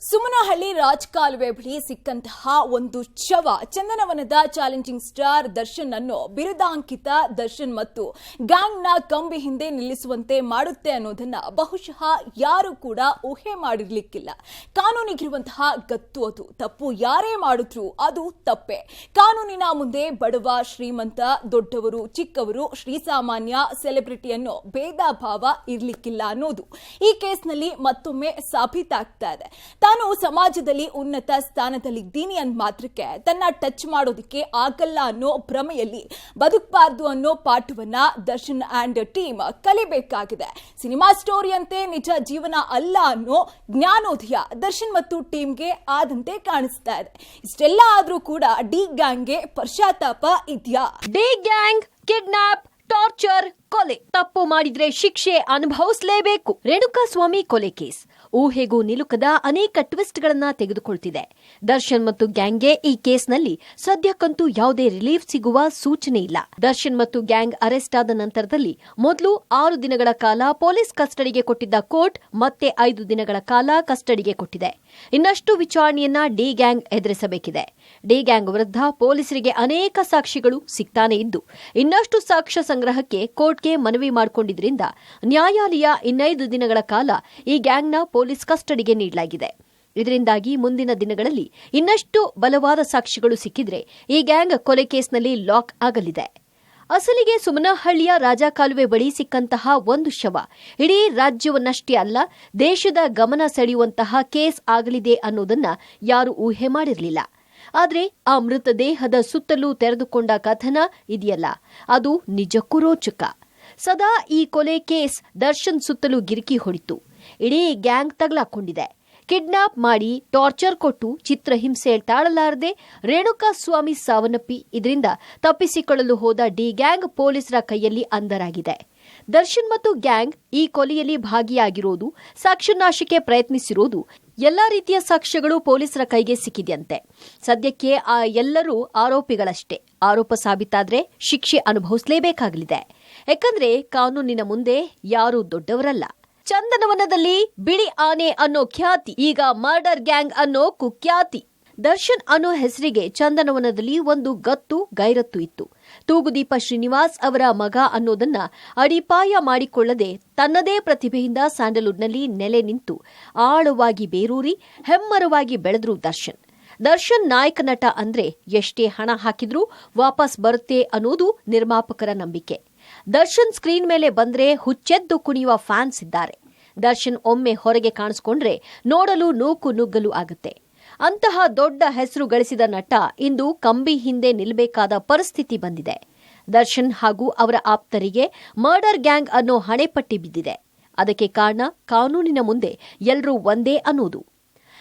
ಸುಮನಹಳ್ಳಿ ರಾಜಕಾಲುವೆ ಬಳಿ ಸಿಕ್ಕಂತಹ ಒಂದು ಶವ ಚಂದನವನದ ಚಾಲೆಂಜಿಂಗ್ ಸ್ಟಾರ್ ದರ್ಶನ್ ಅನ್ನು ಬಿರುದಾಂಕಿತ ದರ್ಶನ್ ಮತ್ತು ಗ್ಯಾಂಗ್ನ ಕಂಬಿ ಹಿಂದೆ ನಿಲ್ಲಿಸುವಂತೆ ಮಾಡುತ್ತೆ ಅನ್ನೋದನ್ನ ಬಹುಶಃ ಯಾರು ಕೂಡ ಊಹೆ ಮಾಡಿರ್ಲಿಕ್ಕಿಲ್ಲ. ಕಾನೂನಿಗಿರುವಂತಹ ಗತ್ತು ಅದು. ತಪ್ಪು ಯಾರೇ ಮಾಡಿದ್ರು ಅದು ತಪ್ಪೇ. ಕಾನೂನಿನ ಮುಂದೆ ಬಡವ, ಶ್ರೀಮಂತ, ದೊಡ್ಡವರು, ಚಿಕ್ಕವರು, ಶ್ರೀಸಾಮಾನ್ಯ, ಸೆಲೆಬ್ರಿಟಿ ಅನ್ನೋ ಭೇದ ಭಾವ ಇರ್ಲಿಕ್ಕಿಲ್ಲ ಅನ್ನೋದು ಈ ಕೇಸ್ನಲ್ಲಿ ಮತ್ತೊಮ್ಮೆ ಸಾಬೀತಾಗ್ತಾ ಇದೆ. ತಾನು ಸಮಾಜದಲ್ಲಿ ಉನ್ನತ ಸ್ಥಾನದಲ್ಲಿದ್ದೀನಿ ಅಂದ ಮಾತ್ರಕ್ಕೆ ತನ್ನ ಟಚ್ ಮಾಡೋದಕ್ಕೆ ಆಗಲ್ಲ ಅನ್ನೋ ಭ್ರಮೆಯಲ್ಲಿ ಬದುಕಬಾರದು ಅನ್ನೋ ಪಾಠವನ್ನ ದರ್ಶನ್ ಅಂಡ್ ಟೀಮ್ ಕಲಿಬೇಕಾಗಿದೆ. ಸಿನಿಮಾ ಸ್ಟೋರಿ ಅಂತೆ ನಿಜ ಜೀವನ ಅಲ್ಲ ಅನ್ನೋ ಜ್ಞಾನೋದಯ ದರ್ಶನ್ ಮತ್ತು ಟೀಮ್ಗೆ ಆದಂತೆ ಕಾಣಿಸ್ತಾ ಇದೆ. ಇಷ್ಟೆಲ್ಲ ಆದ್ರೂ ಕೂಡ ಡಿ ಗ್ಯಾಂಗ್ಗೆ ಪಶ್ಚಾತ್ತಾಪ ಇದೆಯಾ? ಡಿ ಗ್ಯಾಂಗ್ ಕಿಡ್ನಾಪ್, ಟಾರ್ಚರ್, ಕೊಲೆ, ತಪ್ಪು ಮಾಡಿದ್ರೆ ಶಿಕ್ಷೆ ಅನುಭವಿಸಲೇಬೇಕು. ರೇಣುಕಾಸ್ವಾಮಿ ಕೊಲೆ ಕೇಸ್ ಊಹೆಗೂ ನಿಲುಕದ ಅನೇಕ ಟ್ವಿಸ್ಟ್ ಗಳನ್ನ ತೆಗೆದುಕೊಳ್ತಿದೆ. ದರ್ಶನ್ ಮತ್ತು ಗ್ಯಾಂಗ್ಗೆ ಈ ಕೇಸ್ನಲ್ಲಿ ಸದ್ಯಕ್ಕಂತೂ ಯಾವುದೇ ರಿಲೀಫ್ ಸಿಗುವ ಸೂಚನೆ ಇಲ್ಲ. ದರ್ಶನ್ ಮತ್ತು ಗ್ಯಾಂಗ್ ಅರೆಸ್ಟ್ ಆದ ನಂತರದಲ್ಲಿ ಮೊದಲು 6 ದಿನಗಳ ಕಾಲ ಪೊಲೀಸ್ ಕಸ್ಟಡಿಗೆ ಕೊಟ್ಟಿದ್ದ ಕೋರ್ಟ್ ಮತ್ತೆ 5 ದಿನಗಳ ಕಾಲ ಕಸ್ಟಡಿಗೆ ಕೊಟ್ಟಿದೆ. ಇನ್ನಷ್ಟು ವಿಚಾರಣೆಯನ್ನ ಡಿ ಗ್ಯಾಂಗ್ ಎದುರಿಸಬೇಕಿದೆ. ಡಿ ಗ್ಯಾಂಗ್ ವಿರುದ್ಧ ಪೊಲೀಸರಿಗೆ ಅನೇಕ ಸಾಕ್ಷಿಗಳು ಸಿಗ್ತಾನೆ ಇದ್ದು ಇನ್ನಷ್ಟು ಸಾಕ್ಷ್ಯ ಸಂಗ್ರಹಕ್ಕೆ ಕೋರ್ಟ್ಗೆ ಮನವಿ ಮಾಡಿಕೊಂಡಿದ್ರಿಂದ ನ್ಯಾಯಾಲಯ 5 ದಿನಗಳ ಕಾಲ ಈ ಗ್ಯಾಂಗ್ನ ಪೊಲೀಸ್ ಕಸ್ಟಡಿಗೆ ನೀಡಲಾಗಿದೆ. ಇದರಿಂದಾಗಿ ಮುಂದಿನ ದಿನಗಳಲ್ಲಿ ಇನ್ನಷ್ಟು ಬಲವಾದ ಸಾಕ್ಷಿಗಳು ಸಿಕ್ಕಿದ್ರೆ ಈ ಗ್ಯಾಂಗ್ ಕೊಲೆ ಕೇಸ್ನಲ್ಲಿ ಲಾಕ್ ಆಗಲಿದೆ. ಅಸಲಿಗೆ ಸುಮನಹಳ್ಳಿಯ ರಾಜಕಾಲುವೆ ಬಳಿ ಸಿಕ್ಕಂತಹ ಒಂದು ಶವ ಇಡೀ ರಾಜ್ಯವನ್ನಷ್ಟೇ ಅಲ್ಲ, ದೇಶದ ಗಮನ ಸೆಳೆಯುವಂತಹ ಕೇಸ್ ಆಗಲಿದೆ ಅನ್ನೋದನ್ನ ಯಾರು ಊಹೆ ಮಾಡಿರಲಿಲ್ಲ. ಆದರೆ ಆ ಮೃತದೇಹದ ಸುತ್ತಲೂ ತೆರೆದುಕೊಂಡ ಕಥನ ಇದೆಯಲ್ಲ, ಅದು ನಿಜಕ್ಕೂ ರೋಚಕ. ಸದಾ ಈ ಕೊಲೆ ಕೇಸ್ ದರ್ಶನ್ ಸುತ್ತಲೂ ಗಿರಿಕಿ ಹೊಡಿತು. ಇಡೀ ಗ್ಯಾಂಗ್ ತಗಲಾಕೊಂಡಿದೆ. ಕಿಡ್ನಾಪ್ ಮಾಡಿ ಟಾರ್ಚರ್ ಕೊಟ್ಟು ಚಿತ್ರಹಿಂಸೆ ತಾಳಲಾರದೆ ರೇಣುಕಾಸ್ವಾಮಿ ಸಾವನ್ನಪ್ಪಿ ಇದರಿಂದ ತಪ್ಪಿಸಿಕೊಳ್ಳಲು ಹೋದ ಡಿ ಗ್ಯಾಂಗ್ ಪೊಲೀಸರ ಕೈಯಲ್ಲಿ ಅಂಧರಾಗಿದೆ. ದರ್ಶನ್ ಮತ್ತು ಗ್ಯಾಂಗ್ ಈ ಕೊಲೆಯಲ್ಲಿ ಭಾಗಿಯಾಗಿರೋದು, ಸಾಕ್ಷ್ಯನಾಶಕ್ಕೆ ಪ್ರಯತ್ನಿಸಿರೋದು, ಎಲ್ಲಾ ರೀತಿಯ ಸಾಕ್ಷ್ಯಗಳು ಪೊಲೀಸರ ಕೈಗೆ ಸಿಕ್ಕಿದೆಯಂತೆ. ಸದ್ಯಕ್ಕೆ ಆ ಎಲ್ಲರೂ ಆರೋಪಿಗಳಷ್ಟೇ. ಆರೋಪ ಸಾಬೀತಾದ್ರೆ ಶಿಕ್ಷೆ ಅನುಭವಿಸಲೇಬೇಕಾಗಲಿದೆ. ಯಾಕಂದ್ರೆ ಕಾನೂನಿನ ಮುಂದೆ ಯಾರೂ ದೊಡ್ಡವರಲ್ಲ. ಚಂದನವನದಲ್ಲಿ ಬಿಳಿ ಆನೆ ಅನ್ನೋ ಖ್ಯಾತಿ ಈಗ ಮರ್ಡರ್ ಗ್ಯಾಂಗ್ ಅನ್ನೋ ಕುಖ್ಯಾತಿ. ದರ್ಶನ್ ಅನ್ನೋ ಹೆಸರಿಗೆ ಚಂದನವನದಲ್ಲಿ ಒಂದು ಗತ್ತು ಗೈರತ್ತು ಇತ್ತು. ತೂಗುದೀಪ ಶ್ರೀನಿವಾಸ್ ಅವರ ಮಗ ಅನ್ನೋದನ್ನ ಅಡಿಪಾಯ ಮಾಡಿಕೊಳ್ಳದೆ ತನ್ನದೇ ಪ್ರತಿಭೆಯಿಂದ ಸ್ಯಾಂಡಲ್ವುಡ್ನಲ್ಲಿ ನೆಲೆ ನಿಂತು ಆಳವಾಗಿ ಬೇರೂರಿ ಹೆಮ್ಮರವಾಗಿ ಬೆಳೆದ್ರು ದರ್ಶನ್. ದರ್ಶನ್ ನಾಯಕ ನಟ ಅಂದ್ರೆ ಎಷ್ಟೇ ಹಣ ಹಾಕಿದ್ರೂ ವಾಪಸ್ ಬರುತ್ತೆ ಅನ್ನೋದು ನಿರ್ಮಾಪಕರ ನಂಬಿಕೆ. ದರ್ಶನ್ ಸ್ಕ್ರೀನ್ ಮೇಲೆ ಬಂದ್ರೆ ಹುಚ್ಚೆದ್ದು ಕುಣಿಯುವ ಫ್ಯಾನ್ಸ್ ಇದ್ದಾರೆ. ದರ್ಶನ್ ಒಮ್ಮೆ ಹೊರಗೆ ಕಾಣಿಸಿಕೊಂಡ್ರೆ ನೋಡಲು ನೂಕು ನುಗ್ಗಲು ಆಗುತ್ತೆ. ಅಂತಹ ದೊಡ್ಡ ಹೆಸರು ಗಳಿಸಿದ ನಟ ಇಂದು ಕಂಬಿ ಹಿಂದೆ ನಿಲ್ಲಬೇಕಾದ ಪರಿಸ್ಥಿತಿ ಬಂದಿದೆ. ದರ್ಶನ್ ಹಾಗೂ ಅವರ ಆಪ್ತರಿಗೆ ಮರ್ಡರ್ ಗ್ಯಾಂಗ್ ಅನ್ನೋ ಹಣೆಪಟ್ಟಿ ಬಿದ್ದಿದೆ. ಅದಕ್ಕೆ ಕಾರಣ ಕಾನೂನಿನ ಮುಂದೆ ಎಲ್ಲರೂ ಒಂದೇ ಅನ್ನೋದು.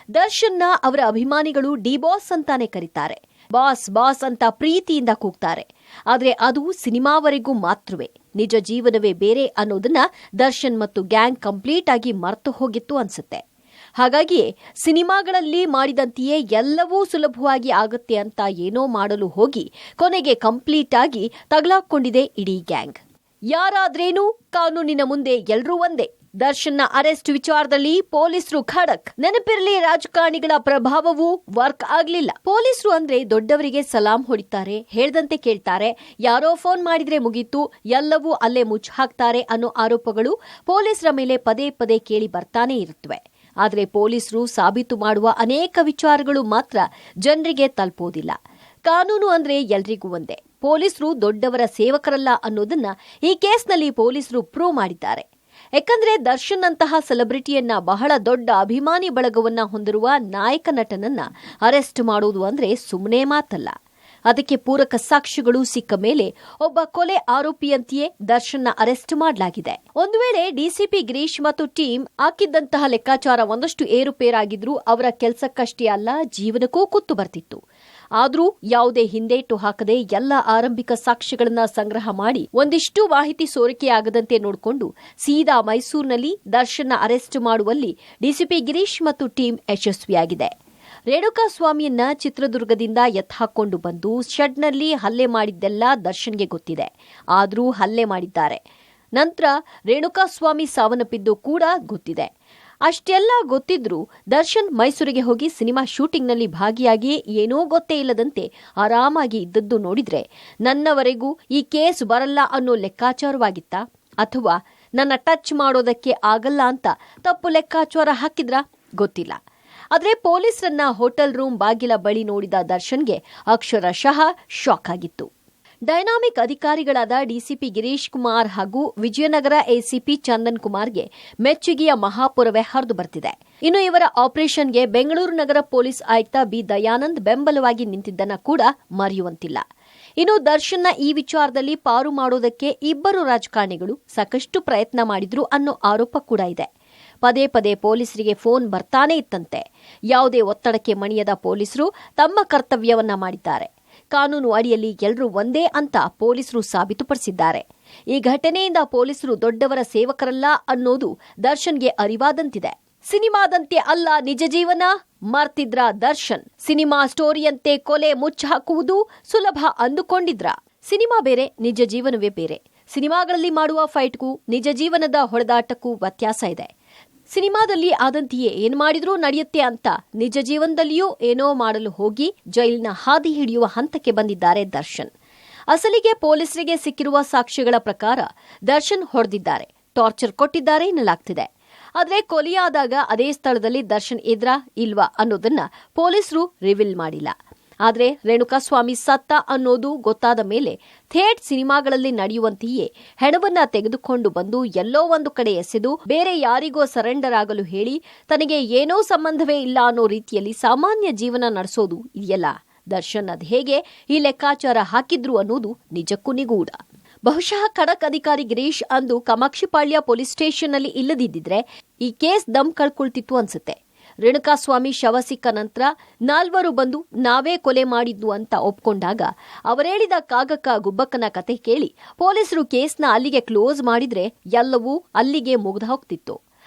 ದರ್ಶನ್ನ ಅವರ ಅಭಿಮಾನಿಗಳು ಡಿ ಬಾಸ್ ಅಂತಾನೆ ಕರೀತಾರೆ. ಬಾಸ್ ಬಾಸ್ ಅಂತ ಪ್ರೀತಿಯಿಂದ ಕೂಗ್ತಾರೆ. ಆದರೆ ಅದು ಸಿನಿಮಾವರೆಗೂ ಮಾತ್ರವೇ. ನಿಜ ಜೀವನವೇ ಬೇರೆ ಅನ್ನೋದನ್ನ ದರ್ಶನ್ ಮತ್ತು ಗ್ಯಾಂಗ್ ಕಂಪ್ಲೀಟ್ ಆಗಿ ಮರೆತು ಹೋಗಿತ್ತು ಅನ್ಸುತ್ತೆ. ಹಾಗಾಗಿಯೇ ಸಿನಿಮಾಗಳಲ್ಲಿ ಮಾಡಿದಂತೆಯೇ ಎಲ್ಲವೂ ಸುಲಭವಾಗಿ ಆಗುತ್ತೆ ಅಂತ ಏನೋ ಮಾಡಲು ಹೋಗಿ ಕೊನೆಗೆ ಕಂಪ್ಲೀಟ್ ಆಗಿ ತಗಲಾಕೊಂಡಿದೆ ಇಡೀ ಗ್ಯಾಂಗ್. ಯಾರಾದ್ರೇನು ಕಾನೂನಿನ ಮುಂದೆ ಎಲ್ಲರೂ ಒಂದೇ. ದರ್ಶನ್ನ ಅರೆಸ್ಟ್ ವಿಚಾರದಲ್ಲಿ ಪೊಲೀಸರು ಖಡಕ್. ನೆನಪಿರಲಿ, ರಾಜಕಾರಣಿಗಳ ಪ್ರಭಾವವೂ ವರ್ಕ್ ಆಗ್ಲಿಲ್ಲ. ಪೊಲೀಸರು ಅಂದ್ರೆ ದೊಡ್ಡವರಿಗೆ ಸಲಾಂ ಹೊಡಿತಾರೆ, ಹೇಳ್ದಂತೆ ಕೇಳ್ತಾರೆ, ಯಾರೋ ಫೋನ್ ಮಾಡಿದ್ರೆ ಮುಗೀತು, ಎಲ್ಲವೂ ಅಲ್ಲೇ ಮುಚ್ಚ ಹಾಕ್ತಾರೆ ಅನ್ನೋ ಆರೋಪಗಳು ಪೊಲೀಸರ ಮೇಲೆ ಪದೇ ಪದೇ ಕೇಳಿ ಬರ್ತಾನೆ ಇರುತ್ತವೆ. ಆದರೆ ಪೊಲೀಸರು ಸಾಬೀತು ಮಾಡುವ ಅನೇಕ ವಿಚಾರಗಳು ಮಾತ್ರ ಜನರಿಗೆ ತಲುಪೋದಿಲ್ಲ. ಕಾನೂನು ಅಂದ್ರೆ ಎಲ್ರಿಗೂ ಒಂದೇ. ಪೊಲೀಸರು ದೊಡ್ಡವರ ಸೇವಕರಲ್ಲ ಅನ್ನೋದನ್ನ ಈ ಕೇಸ್ನಲ್ಲಿ ಪೊಲೀಸರು ಪ್ರೂವ್ ಮಾಡಿದ್ದಾರೆ. ಯಾಕಂದ್ರೆ ದರ್ಶನ್ ಅಂತಹ ಸೆಲೆಬ್ರಿಟಿಯನ್ನ, ಬಹಳ ದೊಡ್ಡ ಅಭಿಮಾನಿ ಬಳಗವನ್ನ ಹೊಂದಿರುವ ನಾಯಕ ನಟನನ್ನ ಅರೆಸ್ಟ್ ಮಾಡುವುದು ಅಂದ್ರೆ ಸುಮ್ಮನೆ ಮಾತಲ್ಲ. ಅದಕ್ಕೆ ಪೂರಕ ಸಾಕ್ಷ್ಯಗಳು ಸಿಕ್ಕ ಮೇಲೆ ಒಬ್ಬ ಕೊಲೆ ಆರೋಪಿಯಂತೆಯೇ ದರ್ಶನ್ನ ಅರೆಸ್ಟ್ ಮಾಡಲಾಗಿದೆ. ಒಂದು ವೇಳೆ ಡಿಸಿಪಿ ಗಿರೀಶ್ ಮತ್ತು ಟೀಮ್ ಹಾಕಿದ್ದಂತಹ ಲೆಕ್ಕಾಚಾರ ಒಂದಷ್ಟು ಏರುಪೇರಾಗಿದ್ರೂ ಅವರ ಕೆಲಸಕ್ಕಷ್ಟೇ ಅಲ್ಲ, ಜೀವನಕ್ಕೂ ಕುತ್ತು ಬರ್ತಿತ್ತು. ಆದ್ರೂ ಯಾವುದೇ ಹಿಂದೇಟು ಹಾಕದೆ ಎಲ್ಲ ಆರಂಭಿಕ ಸಾಕ್ಷ್ಯಗಳನ್ನ ಸಂಗ್ರಹ ಮಾಡಿ ಒಂದಿಷ್ಟು ಮಾಹಿತಿ ಸೋರಿಕೆಯಾಗದಂತೆ ನೋಡಿಕೊಂಡು ಸೀದಾ ಮೈಸೂರಿನಲ್ಲಿ ದರ್ಶನ್ನ ಅರೆಸ್ಟ್ ಮಾಡುವಲ್ಲಿ ಡಿಸಿಪಿ ಗಿರೀಶ್ ಮತ್ತು ಟೀಮ್ ಯಶಸ್ವಿಯಾಗಿದೆ. ರೇಣುಕಾಸ್ವಾಮಿಯನ್ನ ಚಿತ್ರದುರ್ಗದಿಂದ ಎತ್ತಾಕೊಂಡು ಬಂದು ಶೆಡ್ನಲ್ಲಿ ಹಲ್ಲೆ ಮಾಡಿದ್ದೆಲ್ಲ ದರ್ಶನ್ಗೆ ಗೊತ್ತಿದೆ. ಆದ್ರೂ ಹಲ್ಲೆ ಮಾಡಿದ್ದಾರೆ. ನಂತರ ರೇಣುಕಾಸ್ವಾಮಿ ಸಾವನ್ನಪ್ಪಿದ್ದು ಕೂಡ ಗೊತ್ತಿದೆ. ಅಷ್ಟೆಲ್ಲ ಗೊತ್ತಿದ್ರೂ ದರ್ಶನ್ ಮೈಸೂರಿಗೆ ಹೋಗಿ ಸಿನಿಮಾ ಶೂಟಿಂಗ್ನಲ್ಲಿ ಭಾಗಿಯಾಗಿ ಏನೂ ಗೊತ್ತೇ ಇಲ್ಲದಂತೆ ಆರಾಮಾಗಿ ಇದ್ದದ್ದು ನೋಡಿದ್ರೆ ನನ್ನವರೆಗೂ ಈ ಕೇಸ್ ಬರಲ್ಲ ಅನ್ನೋ ಲೆಕ್ಕಾಚಾರವಾಗಿತ್ತಾ ಅಥವಾ ನನ್ನ ಟಚ್ ಮಾಡೋದಕ್ಕೆ ಆಗಲ್ಲ ಅಂತ ತಪ್ಪು ಲೆಕ್ಕಾಚಾರ ಹಾಕಿದ್ರಾ ಗೊತ್ತಿಲ್ಲ. ಆದರೆ ಪೊಲೀಸರನ್ನ ಹೋಟೆಲ್ ರೂಮ್ ಬಾಗಿಲ ಬಳಿ ನೋಡಿದ ದರ್ಶನ್ಗೆ ಅಕ್ಷರಶಃ ಶಾಕ್ ಆಗಿತ್ತು. ಡೈನಾಮಿಕ್ ಅಧಿಕಾರಿಗಳಾದ ಡಿಸಿಪಿ ಗಿರೀಶ್ ಕುಮಾರ್ ಹಾಗೂ ವಿಜಯನಗರ ಎಸಿಪಿ ಚಂದನ್ ಕುಮಾರ್ಗೆ ಮೆಚ್ಚುಗೆಯ ಮಹಾಪುರವೇ ಹರಿದು ಬರ್ತಿದೆ. ಇನ್ನು ಇವರ ಆಪರೇಷನ್ಗೆ ಬೆಂಗಳೂರು ನಗರ ಪೊಲೀಸ್ ಆಯುಕ್ತ ಬಿ ದಯಾನಂದ್ ಬೆಂಬಲವಾಗಿ ನಿಂತಿದ್ದನ್ನ ಕೂಡ ಮರೆಯುವಂತಿಲ್ಲ. ಇನ್ನು ದರ್ಶನ್ನ ಈ ವಿಚಾರದಲ್ಲಿ ಪಾರು ಮಾಡೋದಕ್ಕೆ ಇಬ್ಬರು ರಾಜಕಾರಣಿಗಳು ಸಾಕಷ್ಟು ಪ್ರಯತ್ನ ಮಾಡಿದ್ರು ಅನ್ನೋ ಆರೋಪ ಕೂಡ ಇದೆ. ಪದೇ ಪದೇ ಪೊಲೀಸರಿಗೆ ಫೋನ್ ಬರ್ತಾನೆ ಇತ್ತಂತೆ. ಯಾವುದೇ ಒತ್ತಡಕ್ಕೆ ಮಣಿಯದ ಪೊಲೀಸರು ತಮ್ಮ ಕರ್ತವ್ಯವನ್ನ ಮಾಡಿದ್ದಾರೆ. ಕಾನೂನು ಅಡಿಯಲ್ಲಿ ಎಲ್ಲರೂ ಒಂದೇ ಅಂತ ಪೊಲೀಸರು ಸಾಬೀತುಪಡಿಸಿದ್ದಾರೆ. ಈ ಘಟನೆಯಿಂದ ಪೊಲೀಸರು ದೊಡ್ಡವರ ಸೇವಕರಲ್ಲ ಅನ್ನೋದು ದರ್ಶನ್ಗೆ ಅರಿವಾದಂತಿದೆ. ಸಿನಿಮಾದಂತೆ ಅಲ್ಲ ನಿಜ ಜೀವನ ಮರ್ತಿದ್ರ ದರ್ಶನ್. ಸಿನಿಮಾ ಸ್ಟೋರಿಯಂತೆ ಕೊಲೆ ಮುಚ್ಚಾಕುವುದು ಸುಲಭ ಅಂದುಕೊಂಡಿದ್ರ. ಸಿನಿಮಾ ಬೇರೆ, ನಿಜ ಜೀವನವೇ ಬೇರೆ. ಸಿನಿಮಾಗಳಲ್ಲಿ ಮಾಡುವ ಫೈಟ್ಗೂ ನಿಜ ಜೀವನದ ಹೊಡೆದಾಟಕ್ಕೂ ವ್ಯತ್ಯಾಸ ಇದೆ. ಸಿನಿಮಾದಲ್ಲಿ ಆದಂತೆಯೇ ಏನ್ ಮಾಡಿದ್ರೂ ನಡೆಯುತ್ತೆ ಅಂತ ನಿಜ ಜೀವನದಲ್ಲಿಯೂ ಏನೋ ಮಾಡಲು ಹೋಗಿ ಜೈಲಿನ ಹಾದಿ ಹಿಡಿಯುವ ಹಂತಕ್ಕೆ ಬಂದಿದ್ದಾರೆ ದರ್ಶನ್. ಅಸಲಿಗೆ ಪೊಲೀಸರಿಗೆ ಸಿಕ್ಕಿರುವ ಸಾಕ್ಷ್ಯಗಳ ಪ್ರಕಾರ ದರ್ಶನ್ ಹೊಡೆದಿದ್ದಾರೆ, ಟಾರ್ಚರ್ ಕೊಟ್ಟಿದ್ದಾರೆ ಎನ್ನಲಾಗ್ತಿದೆ. ಆದರೆ ಕೊಲೆಯಾದಾಗ ಅದೇ ಸ್ಥಳದಲ್ಲಿ ದರ್ಶನ್ ಇದ್ರಾ ಇಲ್ವಾ ಅನ್ನೋದನ್ನ ಪೊಲೀಸರು ರಿವೀಲ್ ಮಾಡಿಲ್ಲ. ಆದರೆ ರೇಣುಕಾಸ್ವಾಮಿ ಸತ್ತ ಅನ್ನೋದು ಗೊತ್ತಾದ ಮೇಲೆ ಥೇಟ್ ಸಿನಿಮಾಗಳಲ್ಲಿ ನಡೆಯುವಂತೆಯೇ ಹೆಣವನ್ನ ತೆಗೆದುಕೊಂಡು ಬಂದು ಎಲ್ಲೋ ಒಂದು ಕಡೆ ಎಸೆದು ಬೇರೆ ಯಾರಿಗೋ ಸರೆಂಡರ್ ಆಗಲು ಹೇಳಿ ತನಗೆ ಏನೋ ಸಂಬಂಧವೇ ಇಲ್ಲ ಅನ್ನೋ ರೀತಿಯಲ್ಲಿ ಸಾಮಾನ್ಯ ಜೀವನ ನಡೆಸೋದು ಇದೆಯಲ್ಲ, ದರ್ಶನ್ ಅದ್ ಹೇಗೆ ಈ ಲೆಕ್ಕಾಚಾರ ಹಾಕಿದ್ರು ಅನ್ನೋದು ನಿಜಕ್ಕೂ ನಿಗೂಢ. ಬಹುಶಃ ಖಡಕ್ ಅಧಿಕಾರಿ ಗಿರೀಶ್ ಅಂದು ಕಾಮಾಕ್ಷಿಪಾಳ್ಯ ಪೊಲೀಸ್ ಸ್ಟೇಷನ್ನಲ್ಲಿ ಇಲ್ಲದಿದ್ದರೆ ಈ ಕೇಸ್ ದಮ್ ಕಳ್ಕೊಳ್ತಿತ್ತು ಅನ್ಸುತ್ತೆ. ರೇಣುಕಾಸ್ವಾಮಿ ಶವ ಸಿಕ್ಕ ನಂತರ ನಾಲ್ವರು ಬಂದು ನಾವೇ ಕೊಲೆ ಮಾಡಿದ್ದು ಅಂತ ಒಪ್ಕೊಂಡಾಗ ಅವರೇಳಿದ ಕಾಗಕ್ಕ ಗುಬ್ಬಕ್ಕನ ಕತೆ ಕೇಳಿ ಪೊಲೀಸರು ಕೇಸ್ನ ಅಲ್ಲಿಗೆ ಕ್ಲೋಸ್ ಮಾಡಿದ್ರೆ ಎಲ್ಲವೂ ಅಲ್ಲಿಗೆ ಮುಗ್ದು ಹೋಗ್ತಿತ್ತು.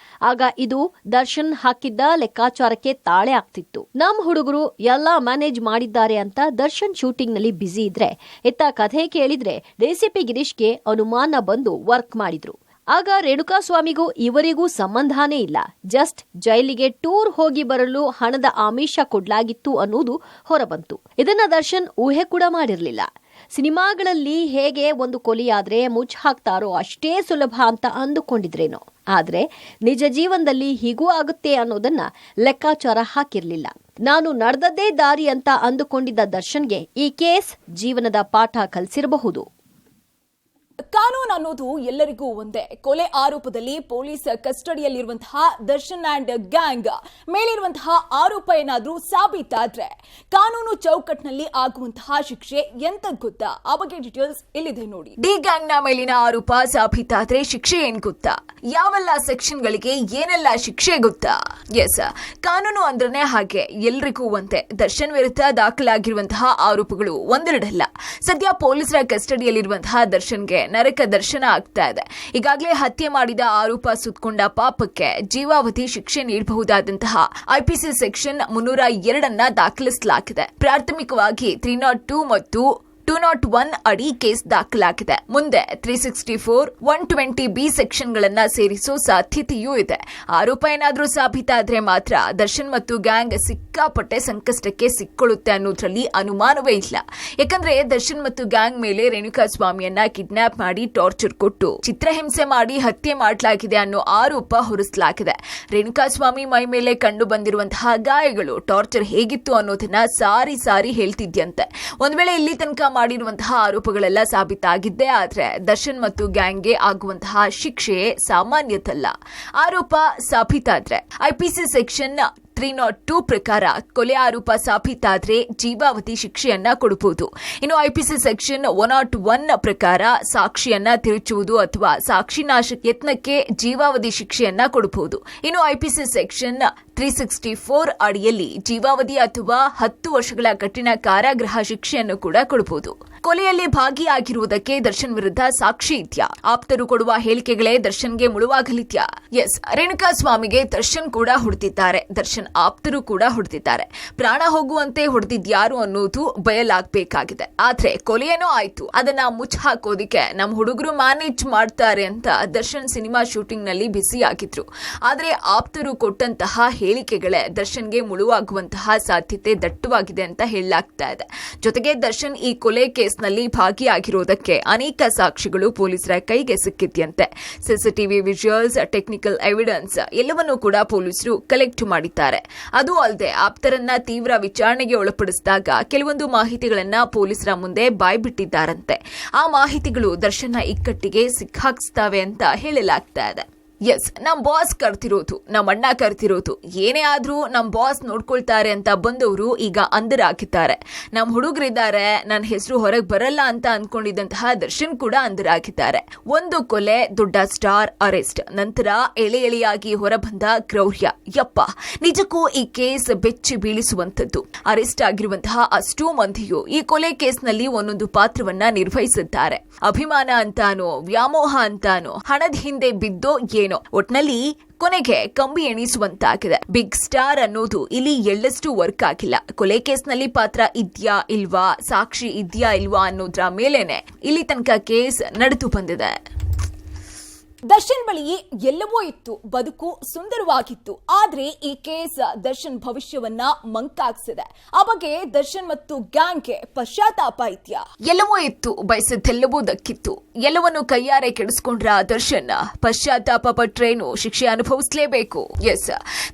ಆಗ ಇದು ದರ್ಶನ್ ಹಾಕಿದ್ದ ಲೆಕ್ಕಾಚಾರಕ್ಕೆ ತಾಳೆ ಆಗ್ತಿತ್ತು. ನಮ್ಮ ಹುಡುಗರು ಎಲ್ಲಾ ಮ್ಯಾನೇಜ್ ಮಾಡಿದ್ದಾರೆ ಅಂತ ದರ್ಶನ್ ಶೂಟಿಂಗ್ ನಲ್ಲಿ ಬ್ಯುಸಿ ಇದ್ರೆ ಇತ್ತ ಕಥೆ ಕೇಳಿದ್ರೆ ಡಿಸಿಪಿ ಗಿರೀಶ್ಗೆ ಅನುಮಾನ ಬಂದು ವರ್ಕ್ ಮಾಡಿದ್ರು. ಆಗ ರೇಣುಕಾಸ್ವಾಮಿಗೂ ಇವರಿಗೂ ಸಂಬಂಧನೇ ಇಲ್ಲ, ಜಸ್ಟ್ ಜೈಲಿಗೆ ಟೂರ್ ಹೋಗಿ ಬರಲು ಹಣದ ಆಮಿಷ ಕೊಡ್ಲಾಗಿತ್ತು ಅನ್ನೋದು ಹೊರಬಂತು. ಇದನ್ನ ದರ್ಶನ್ ಊಹೆ ಕೂಡ ಮಾಡಿರಲಿಲ್ಲ. ಸಿನಿಮಾಗಳಲ್ಲಿ ಹೇಗೆ ಒಂದು ಕೊಲೆಯಾದ್ರೆ ಮುಚ್ಚ ಹಾಕ್ತಾರೋ ಅಷ್ಟೇ ಸುಲಭ ಅಂತ ಅಂದುಕೊಂಡಿದ್ರೇನೋ. ಆದ್ರೆ ನಿಜ ಜೀವನದಲ್ಲಿ ಹೀಗೂ ಆಗುತ್ತೆ ಅನ್ನೋದನ್ನ ಲೆಕ್ಕಾಚಾರ ಹಾಕಿರ್ಲಿಲ್ಲ. ನಾನು ನಡೆದದ್ದೇ ದಾರಿ ಅಂತ ಅಂದುಕೊಂಡಿದ್ದ ದರ್ಶನ್ಗೆ ಈ ಕೇಸ್ ಜೀವನದ ಪಾಠ ಕಲಿಸಿರಬಹುದು. ಕಾನೂನು ಅನ್ನೋದು ಎಲ್ಲರಿಗೂ ಒಂದೇ. ಕೊಲೆ ಆರೋಪದಲ್ಲಿ ಪೊಲೀಸ್ ಕಸ್ಟಡಿಯಲ್ಲಿರುವಂತಹ ದರ್ಶನ್ ಅಂಡ್ ಗ್ಯಾಂಗ್ ಮೇಲಿರುವಂತಹ ಆರೋಪ ಏನಾದ್ರೂ ಸಾಬೀತಾದ್ರೆ ಕಾನೂನು ಚೌಕಟ್ಟಿನಲ್ಲಿ ಆಗುವಂತಹ ಶಿಕ್ಷೆ ಎಂತ ಗೊತ್ತಾ? ಆ ಬಗ್ಗೆ ಡೀಟೇಲ್ಸ್ ಇಲ್ಲಿದೆ ನೋಡಿ. ಡಿ ಗ್ಯಾಂಗ್ ನ ಮೇಲಿನ ಆರೋಪ ಸಾಬೀತಾದ್ರೆ ಶಿಕ್ಷೆ ಏನ್ ಗೊತ್ತಾ? ಯಾವೆಲ್ಲ ಸೆಕ್ಷನ್ ಗಳಿಗೆ ಏನೆಲ್ಲ ಶಿಕ್ಷೆ ಗೊತ್ತಾ? ಎಸ್, ಕಾನೂನು ಅಂದ್ರೆ ಹಾಗೆ ಎಲ್ರಿಗೂ ಒಂದೇ. ದರ್ಶನ್ ವಿರುದ್ಧ ದಾಖಲಾಗಿರುವಂತಹ ಆರೋಪಗಳು ಒಂದೆರಡಲ್ಲ. ಸದ್ಯ ಪೊಲೀಸರ ಕಸ್ಟಡಿಯಲ್ಲಿರುವಂತಹ ದರ್ಶನ್ಗೆ ನರಕ ದರ್ಶನ ಆಗ್ತಾ ಇದೆ. ಈಗಾಗಲೇ ಹತ್ಯೆ ಮಾಡಿದ ಆರೋಪ ಸುತ್ತಕೊಂಡ ಪಾಪಕ್ಕೆ ಜೀವಾವಧಿ ಶಿಕ್ಷೆ ನೀಡಬಹುದಾದಂತಹ ಐಪಿಸಿ ಸೆಕ್ಷನ್ 302 ದಾಖಲಿಸಲಾಗಿದೆ. ಪ್ರಾಥಮಿಕವಾಗಿ 302 ಮತ್ತು 201 ಅಡಿ ಕೇಸ್ ದಾಖಲಾಗಿದೆ. ಮುಂದೆ 364, 120B ಸೆಕ್ಷನ್ಗಳನ್ನ ಸೇರಿಸೋ ಸಾಧ್ಯತೆಯೂ ಇದೆ. ಆರೋಪ ಏನಾದ್ರೂ ಸಾಬೀತಾದ್ರೆ ಮಾತ್ರ ದರ್ಶನ್ ಮತ್ತು ಗ್ಯಾಂಗ್ ಸಿಕ್ಕಾಪಟ್ಟೆ ಸಂಕಷ್ಟಕ್ಕೆ ಸಿಕ್ಕೊಳ್ಳುತ್ತೆ ಅನ್ನೋದ್ರಲ್ಲಿ ಅನುಮಾನವೇ ಇಲ್ಲ. ಯಾಕಂದ್ರೆ ದರ್ಶನ್ ಮತ್ತು ಗ್ಯಾಂಗ್ ಮೇಲೆ ರೇಣುಕಾಸ್ವಾಮಿಯನ್ನ ಕಿಡ್ನಾಪ್ ಮಾಡಿ ಟಾರ್ಚರ್ ಕೊಟ್ಟು ಚಿತ್ರಹಿಂಸೆ ಮಾಡಿ ಹತ್ಯೆ ಮಾಡಲಾಗಿದೆ ಅನ್ನೋ ಆರೋಪ ಹೊರಿಸಲಾಗಿದೆ. ರೇಣುಕಾಸ್ವಾಮಿ ಮೈ ಮೇಲೆ ಕಂಡು ಬಂದಿರುವಂತಹ ಗಾಯಗಳು, ಟಾರ್ಚರ್ ಹೇಗಿತ್ತು ಅನ್ನೋದನ್ನ ಸಾರಿ ಸಾರಿ ಹೇಳ್ತಿದ್ಯಂತೆ. ಒಂದ್ ವೇಳೆ ಇಲ್ಲಿ ತನಕ ಮಾಡಿರುವಂತಹ ಆರೋಪಗಳೆಲ್ಲ ಸಾಬೀತಾಗಿದ್ದೇ ಆದ್ರೆ ದರ್ಶನ್ ಮತ್ತು ಗ್ಯಾಂಗ್ಗೆ ಆಗುವಂತಹ ಶಿಕ್ಷೆ ಸಾಮಾನ್ಯದಲ್ಲ. ಆರೋಪ ಸಾಬೀತಾದ್ರೆ ಐಪಿಸಿ ಸೆಕ್ಷನ್ 302 ಪ್ರಕಾರ ಕೊಲೆ ಆರೋಪ ಸಾಬೀತಾದ್ರೆ ಜೀವಾವಧಿ ಶಿಕ್ಷೆಯನ್ನ ಕೊಡಬಹುದು. ಇನ್ನು ಐಪಿಸಿ ಸೆಕ್ಷನ್ 101 ಪ್ರಕಾರ ಸಾಕ್ಷಿಯನ್ನ ತಿರುಚುವುದು ಅಥವಾ ಸಾಕ್ಷಿ ನಾಶ ಯತ್ನಕ್ಕೆ ಜೀವಾವಧಿ ಶಿಕ್ಷೆಯನ್ನ ಕೊಡಬಹುದು. ಇನ್ನು ಐಪಿಸಿ ಸೆಕ್ಷನ್ 364 ಅಡಿಯಲ್ಲಿ ಜೀವಾವಧಿ ಅಥವಾ 10 ವರ್ಷಗಳ ಕಠಿಣ ಕಾರಾಗೃಹ ಶಿಕ್ಷೆಯನ್ನು ಕೂಡ ಕೊಡಬಹುದು. ಕೊಲೆಯಲ್ಲಿ ಭಾಗಿಯಾಗಿರುವುದಕ್ಕೆ ದರ್ಶನ್ ವಿರುದ್ಧ ಸಾಕ್ಷಿ ಇದ್ಯಾ? ಆಪ್ತರು ಕೊಡುವ ಹೇಳಿಕೆಗಳೇ ದರ್ಶನ್ಗೆ ಮುಳುವಾಗಲಿದ್ಯಾ? ಎಸ್, ರೇಣುಕಾಸ್ವಾಮಿಗೆ ದರ್ಶನ್ ಕೂಡ ಹುಡುತಿದ್ದಾರೆ. ದರ್ಶನ್ ದರ್ಶನ್ ಆಪ್ತರು ಕೂಡ ಹೊಡೆದಿದ್ದಾರೆ. ಪ್ರಾಣ ಹೋಗುವಂತೆ ಹೊಡೆದಿದ್ಯಾರು ಅನ್ನೋದು ಬಯಲಾಗಬೇಕಾಗಿದೆ. ಆದ್ರೆ ಕೊಲೆಯೇನೋ ಆಯ್ತು, ಅದನ್ನ ಮುಚ್ಚಾಕೋದಿಕ್ಕೆ ನಮ್ಮ ಹುಡುಗರು ಮ್ಯಾನೇಜ್ ಮಾಡ್ತಾರೆ ಅಂತ ದರ್ಶನ್ ಸಿನಿಮಾ ಶೂಟಿಂಗ್ ನಲ್ಲಿ ಬ್ಯುಸಿಯಾಗಿದ್ರು. ಆದ್ರೆ ಆಪ್ತರು ಕೊಟ್ಟಂತಹ ಹೇಳಿಕೆಗಳೇ ದರ್ಶನ್ಗೆ ಮುಳುವಾಗುವಂತಹ ಸಾಧ್ಯತೆ ದಟ್ಟವಾಗಿದೆ ಅಂತ ಹೇಳಲಾಗ್ತಾ ಇದೆ. ಜೊತೆಗೆ ದರ್ಶನ್ ಈ ಕೊಲೆ ಕೇಸ್ನಲ್ಲಿ ಭಾಗಿಯಾಗಿರೋದಕ್ಕೆ ಅನೇಕ ಸಾಕ್ಷಿಗಳು ಪೊಲೀಸರ ಕೈಗೆ ಸಿಕ್ಕಿದ್ಯಂತೆ. ಸಿಸಿಟಿವಿ ವಿಜುವಲ್ಸ್, ಟೆಕ್ನಿಕಲ್ ಎವಿಡೆನ್ಸ್ ಎಲ್ಲವನ್ನೂ ಕೂಡ ಪೊಲೀಸರು ಕಲೆಕ್ಟ್ ಮಾಡಿದ್ದಾರೆ. ಅದು ಅಲ್ಲದೆ ಆಪ್ತರನ್ನ ತೀವ್ರ ವಿಚಾರಣೆಗೆ ಒಳಪಡಿಸಿದಾಗ ಕೆಲವೊಂದು ಮಾಹಿತಿಗಳನ್ನ ಪೊಲೀಸರ ಮುಂದೆ ಬಾಯ್ಬಿಟ್ಟಿದ್ದಾರಂತೆ. ಆ ಮಾಹಿತಿಗಳು ದರ್ಶನ್ನ ಇಕ್ಕಟ್ಟಿಗೆ ಸಿಕ್ಕಾಕ್ಸ್ತವೆ ಅಂತ ಹೇಳಲಾಗ್ತಾ ಇದೆ. ಎಸ್, ನಮ್ ಬಾಸ್ ಕರ್ತಿರೋದು, ನಮ್ಮ ಅಣ್ಣ ಕರ್ತಿರೋದು, ಏನೇ ಆದ್ರೂ ನಮ್ ಬಾಸ್ ನೋಡ್ಕೊಳ್ತಾರೆ ಅಂತ ಬಂದವರು ಈಗ ಅಂಧರಾಗಿದ್ದಾರೆ. ನಮ್ ಹುಡುಗರಿದ್ದಾರೆ, ನನ್ನ ಹೆಸರು ಹೊರಗೆ ಬರಲ್ಲ ಅಂತ ಅನ್ಕೊಂಡಿದ್ದಂತಹ ದರ್ಶನ್ ಕೂಡ ಅಂಧರಾಗಿದ್ದಾರೆ. ಒಂದು ಕೊಲೆ, ದೊಡ್ಡ ಸ್ಟಾರ್ ಅರೆಸ್ಟ್, ನಂತರ ಎಳೆ ಎಳೆಯಾಗಿ ಹೊರಬಂದ ಕ್ರೌರ್ಯ. ಯಪ್ಪ, ನಿಜಕ್ಕೂ ಈ ಕೇಸ್ ಬೆಚ್ಚಿ ಬೀಳಿಸುವಂತದ್ದು. ಅರೆಸ್ಟ್ ಆಗಿರುವಂತಹ ಅಷ್ಟೂ ಮಂದಿಯು ಈ ಕೊಲೆ ಕೇಸ್ನಲ್ಲಿ ಒಂದೊಂದು ಪಾತ್ರವನ್ನ ನಿರ್ವಹಿಸಿದ್ದಾರೆ. ಅಭಿಮಾನ ಅಂತಾನೋ, ವ್ಯಾಮೋಹ ಅಂತಾನೋ, ಹಣದ ಹಿಂದೆ ಬಿದ್ದೋ ಒಟ್ನಲ್ಲಿ ಕೊನೆಗೆ ಕಂಬಿ ಎಣಿಸುವಂತಾಗಿದೆ. ಬಿಗ್ ಸ್ಟಾರ್ ಅನ್ನೋದು ಇಲ್ಲಿ ಎಳ್ಳಷ್ಟು ವರ್ಕ್ ಆಗಿಲ್ಲ. ಕೊಲೆ ಕೇಸ್ನಲ್ಲಿ ಪಾತ್ರ ಇದ್ಯಾ ಇಲ್ವಾ, ಸಾಕ್ಷಿ ಇದ್ಯಾ ಇಲ್ವಾ ಅನ್ನೋದ್ರ ಮೇಲೇನೆ ಇಲ್ಲಿ ತನಕ ಕೇಸ್ ನಡೆದು ಬಂದಿದೆ. ದರ್ಶನ್ ಬಳಿ ಎಲ್ಲವೂ ಇತ್ತು, ಬದುಕು ಸುಂದರವಾಗಿತ್ತು. ಆದ್ರೆ ಈ ಕೇಸ್ ದರ್ಶನ್ ಭವಿಷ್ಯವನ್ನ ಮಂಕಾಗ್ಸಿದೆ. ಆ ಬಗ್ಗೆ ದರ್ಶನ್ ಮತ್ತು ಗ್ಯಾಂಗ್ಗೆ ಪಶ್ಚಾತ್ತಾಪ ಇದೆಯಾ? ಎಲ್ಲವೂ ಇತ್ತು, ಬಯಸಿದ್ದೆಲ್ಲವೂ ದಕ್ಕಿತ್ತು, ಎಲ್ಲವನ್ನು ಕೈಯಾರೆ ಕೆಡಿಸ್ಕೊಂಡ್ರ ದರ್ಶನ್ ಪಶ್ಚಾತ್ತಾಪ ಪಟ್ರೇನು, ಶಿಕ್ಷೆ ಅನುಭವಿಸಲೇಬೇಕು. ಎಸ್,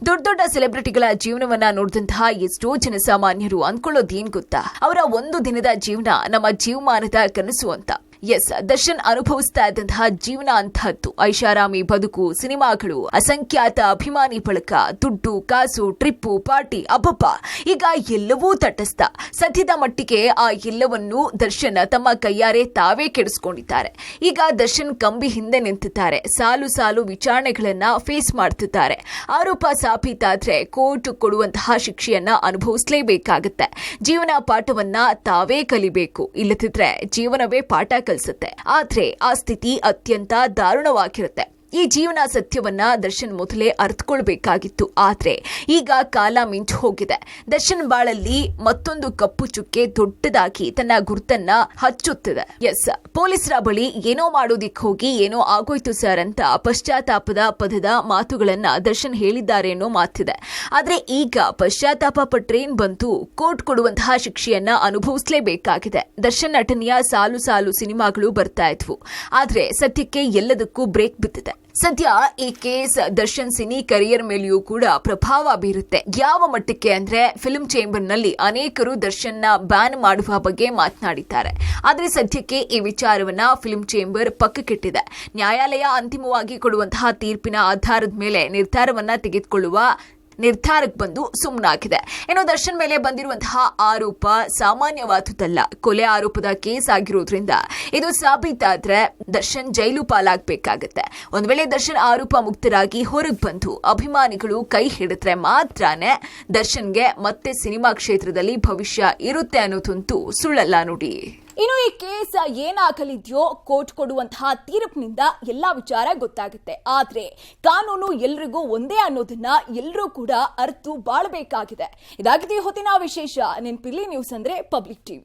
ದೊಡ್ಡ ದೊಡ್ಡ ಸೆಲೆಬ್ರಿಟಿಗಳ ಜೀವನವನ್ನ ನೋಡಿದಂತಹ ಎಷ್ಟೋ ಜನಸಾಮಾನ್ಯರು ಅನ್ಕೊಳ್ಳೋದೇನ್ ಗೊತ್ತಾ, ಅವರ ಒಂದು ದಿನದ ಜೀವನ ನಮ್ಮ ಜೀವಮಾನದ ಕನಸು ಅಂತ. ಎಸ್, ದರ್ಶನ್ ಅನುಭವಿಸ್ತಾ ಇದ್ದಂತಹ ಜೀವನ ಅಂತಹದ್ದು. ಐಷಾರಾಮಿ ಬದುಕು, ಸಿನಿಮಾಗಳು, ಅಸಂಖ್ಯಾತ ಅಭಿಮಾನಿ ಬಳಕ, ದುಡ್ಡು, ಕಾಸು, ಟ್ರಿಪ್ಪು, ಪಾರ್ಟಿ, ಅಬ್ಬಬ್ಬ, ಈಗ ಎಲ್ಲವೂ ತಟಸ್ಥ. ಸದ್ಯದ ಮಟ್ಟಿಗೆ ಆ ಎಲ್ಲವನ್ನೂ ದರ್ಶನ್ ತಮ್ಮ ಕೈಯಾರೆ ತಾವೇ ಕೆಡಿಸ್ಕೊಂಡಿದ್ದಾರೆ. ಈಗ ದರ್ಶನ್ ಕಂಬಿ ಹಿಂದೆ ನಿಂತಿದ್ದಾರೆ. ಸಾಲು ಸಾಲು ವಿಚಾರಣೆಗಳನ್ನ ಫೇಸ್ ಮಾಡ್ತಿದ್ದಾರೆ. ಆರೋಪ ಸಾಬೀತಾದ್ರೆ ಕೋರ್ಟ್ ಕೊಡುವಂತಹ ಶಿಕ್ಷೆಯನ್ನ ಅನುಭವಿಸಲೇಬೇಕಾಗತ್ತೆ. ಜೀವನ ಪಾಠವನ್ನ ತಾವೇ ಕಲಿಬೇಕು, ಇಲ್ಲದಿದ್ರೆ ಜೀವನವೇ ಪಾಠ ಕಲಿಸುತ್ತೆ. ಆದ್ರೆ ಆ ಸ್ಥಿತಿ ಅತ್ಯಂತ ದಾರುಣವಾಗಿರುತ್ತೆ. ಈ ಜೀವನ ಸತ್ಯವನ್ನ ದರ್ಶನ್ ಮೊದಲೇ ಅರ್ಥಕೊಳ್ಬೇಕಾಗಿತ್ತು. ಆದ್ರೆ ಈಗ ಕಾಲ ಮಿಂಚು ಹೋಗಿದೆ. ದರ್ಶನ್ ಬಾಳಲ್ಲಿ ಮತ್ತೊಂದು ಕಪ್ಪು ಚುಕ್ಕೆ ದೊಡ್ಡದಾಗಿ ತನ್ನ ಗುರುತನ್ನ ಹಚ್ಚುತ್ತಿದೆ. ಎಸ್, ಪೊಲೀಸರ ಬಳಿ ಏನೋ ಮಾಡೋದಿಕ್ ಹೋಗಿ ಏನೋ ಆಗೋಯ್ತು ಸರ್ ಅಂತ ಪಶ್ಚಾತ್ತಾಪದ ಪದದ ಮಾತುಗಳನ್ನ ದರ್ಶನ್ ಹೇಳಿದ್ದಾರೆ ಅನ್ನೋ ಮಾತಿದೆ. ಆದ್ರೆ ಈಗ ಪಶ್ಚಾತ್ತಾಪ ಪಟ್ರೇನ್ ಬಂತು, ಕೋರ್ಟ್ ಕೊಡುವಂತಹ ಶಿಕ್ಷೆಯನ್ನ ಅನುಭವಿಸಲೇಬೇಕಾಗಿದೆ. ದರ್ಶನ್ ನಟನೆಯ ಸಾಲು ಸಾಲು ಸಿನಿಮಾಗಳು ಬರ್ತಾ ಇದ್ವು. ಆದ್ರೆ ಸದ್ಯಕ್ಕೆ ಎಲ್ಲದಕ್ಕೂ ಬ್ರೇಕ್ ಬಿದ್ದಿದೆ. ಸದ್ಯ ಈ ಕೇಸ್ ದರ್ಶನ್ ಸಿನಿ ಕರಿಯರ್ ಮೇಲೆಯೂ ಕೂಡ ಪ್ರಭಾವ ಬೀರುತ್ತೆ. ಯಾವ ಮಟ್ಟಕ್ಕೆ ಅಂದ್ರೆ ಫಿಲ್ಮ್ ಚೇಂಬರ್ ನಲ್ಲಿ ಅನೇಕರು ದರ್ಶನ್ ನ ಬ್ಯಾನ್ ಮಾಡುವ ಬಗ್ಗೆ ಮಾತನಾಡಿದ್ದಾರೆ. ಆದ್ರೆ ಸದ್ಯಕ್ಕೆ ಈ ವಿಚಾರವನ್ನ ಫಿಲ್ಮ್ ಚೇಂಬರ್ ಪಕ್ಕಕ್ಕಿಟ್ಟಿದೆ. ನ್ಯಾಯಾಲಯ ಅಂತಿಮವಾಗಿ ಕೊಡುವಂತಹ ತೀರ್ಪಿನ ಆಧಾರದ ಮೇಲೆ ನಿರ್ಧಾರವನ್ನ ತೆಗೆದುಕೊಳ್ಳುವ ನಿರ್ಧಾರಕ್ಕೆ ಬಂದು ಸುಮ್ಮನಾಗಿದೆ. ಇನ್ನು ದರ್ಶನ್ ಮೇಲೆ ಬಂದಿರುವಂತಹ ಆರೋಪ ಸಾಮಾನ್ಯವಾದುದಲ್ಲ. ಕೊಲೆ ಆರೋಪದ ಕೇಸ್ ಆಗಿರೋದ್ರಿಂದ ಇದು ಸಾಬೀತಾದ್ರೆ ದರ್ಶನ್ ಜೈಲು ಪಾಲಾಗಬೇಕಾಗತ್ತೆ. ಒಂದ್ ವೇಳೆ ದರ್ಶನ್ ಆರೋಪ ಮುಕ್ತರಾಗಿ ಹೊರಗೆ ಬಂದು ಅಭಿಮಾನಿಗಳು ಕೈ ಹಿಡಿದ್ರೆ ಮಾತ್ರನೇ ದರ್ಶನ್ಗೆ ಮತ್ತೆ ಸಿನಿಮಾ ಕ್ಷೇತ್ರದಲ್ಲಿ ಭವಿಷ್ಯ ಇರುತ್ತೆ ಅನ್ನೋದಂತೂ ಸುಳ್ಳಲ್ಲ ನೋಡಿ. ಇನ್ನು ಈ ಕೇಸ್ ಏನಾಗಲಿದೆಯೋ, ಕೋರ್ಟ್ ಕೊಡುವಂತಹ ತೀರ್ಪಿನಿಂದ ಎಲ್ಲಾ ವಿಚಾರ ಗೊತ್ತಾಗುತ್ತೆ. ಆದ್ರೆ ಕಾನೂನು ಎಲ್ರಿಗೂ ಒಂದೇ ಅನ್ನೋದನ್ನ ಎಲ್ಲರೂ ಕೂಡ ಅರ್ತು ಬಾಳಬೇಕಾಗಿದೆ. ಇದಾಗಿದೆ ಹೊತ್ತಿನ ವಿಶೇಷ. ನೆನ್ಪಿರ್ಲಿ, ನ್ಯೂಸ್ ಅಂದ್ರೆ ಪಬ್ಲಿಕ್ ಟಿವಿ.